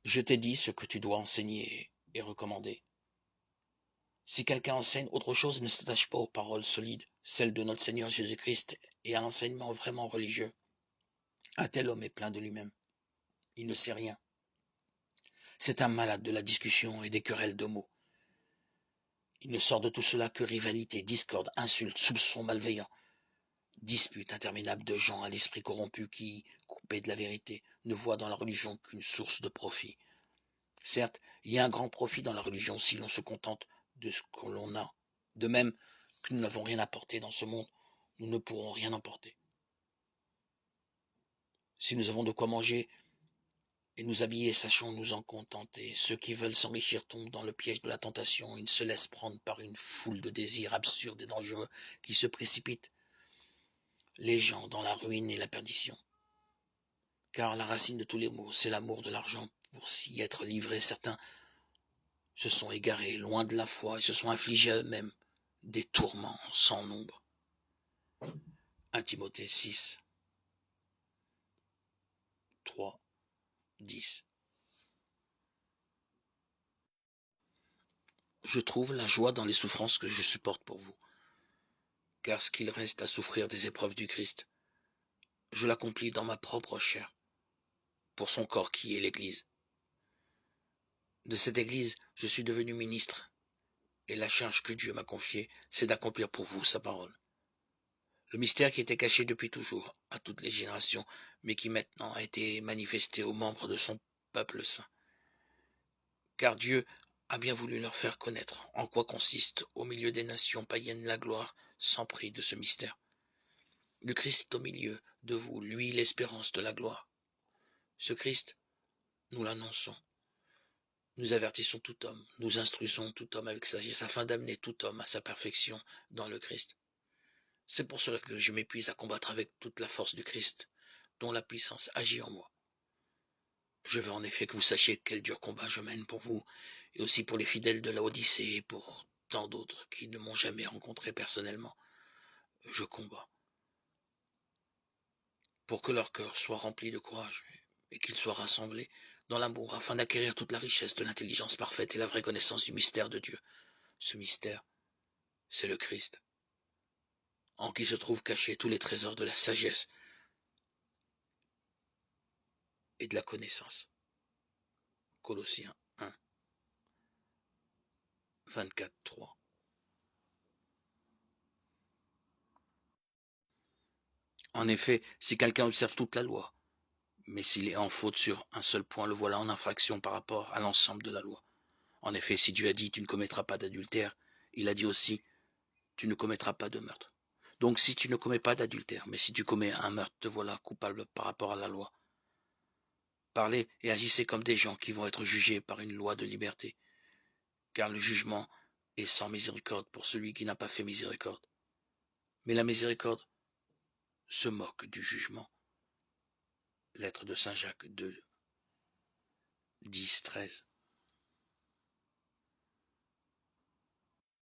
Je t'ai dit ce que tu dois enseigner et recommander. Si quelqu'un enseigne autre chose, ne s'attache pas aux paroles solides, celles de notre Seigneur Jésus-Christ, et à l'enseignement vraiment religieux. Un tel homme est plein de lui-même. Il ne sait rien. C'est un malade de la discussion et des querelles de mots. Il ne sort de tout cela que rivalité, discorde, insultes, soupçons malveillants, disputes interminables de gens à l'esprit corrompu qui, coupés de la vérité, ne voient dans la religion qu'une source de profit. Certes, il y a un grand profit dans la religion si l'on se contente de ce que l'on a. De même que nous n'avons rien apporté dans ce monde, nous ne pourrons rien emporter. Si nous avons de quoi manger et nous habiller, sachons nous en contenter. Ceux qui veulent s'enrichir tombent dans le piège de la tentation. Ils se laissent prendre par une foule de désirs absurdes et dangereux qui se précipitent les gens dans la ruine et la perdition. Car la racine de tous les maux, c'est l'amour de l'argent. Pour s'y être livrés, certains se sont égarés loin de la foi et se sont infligés à eux-mêmes des tourments sans nombre. 1 Timothée 6, 3, 10. Je trouve la joie dans les souffrances que je supporte pour vous, car ce qu'il reste à souffrir des épreuves du Christ, je l'accomplis dans ma propre chair, pour son corps qui est l'Église. De cette Église, je suis devenu ministre, et la charge que Dieu m'a confiée, c'est d'accomplir pour vous sa parole. Le mystère qui était caché depuis toujours à toutes les générations, mais qui maintenant a été manifesté aux membres de son peuple saint. Car Dieu a bien voulu leur faire connaître en quoi consiste au milieu des nations païennes la gloire sans prix de ce mystère. Le Christ au milieu de vous, lui l'espérance de la gloire. Ce Christ, nous l'annonçons. Nous avertissons tout homme, nous instruisons tout homme avec sagesse afin d'amener tout homme à sa perfection dans le Christ. C'est pour cela que je m'épuise à combattre avec toute la force du Christ, dont la puissance agit en moi. Je veux en effet que vous sachiez quel dur combat je mène pour vous, et aussi pour les fidèles de la Odyssée et pour tant d'autres qui ne m'ont jamais rencontré personnellement. Je combats pour que leur cœur soit rempli de courage et qu'ils soient rassemblés dans l'amour afin d'acquérir toute la richesse de l'intelligence parfaite et la vraie connaissance du mystère de Dieu. Ce mystère, c'est le Christ, en qui se trouvent cachés tous les trésors de la sagesse et de la connaissance. Colossiens 1, 24, 3. En effet, si quelqu'un observe toute la loi, mais s'il est en faute sur un seul point, le voilà en infraction par rapport à l'ensemble de la loi. En effet, si Dieu a dit « tu ne commettras pas d'adultère », il a dit aussi « tu ne commettras pas de meurtre ». Donc si tu ne commets pas d'adultère, mais si tu commets un meurtre, te voilà coupable par rapport à la loi. Parlez et agissez comme des gens qui vont être jugés par une loi de liberté, car le jugement est sans miséricorde pour celui qui n'a pas fait miséricorde. Mais la miséricorde se moque du jugement. Lettre de Saint Jacques 2, 10, 13.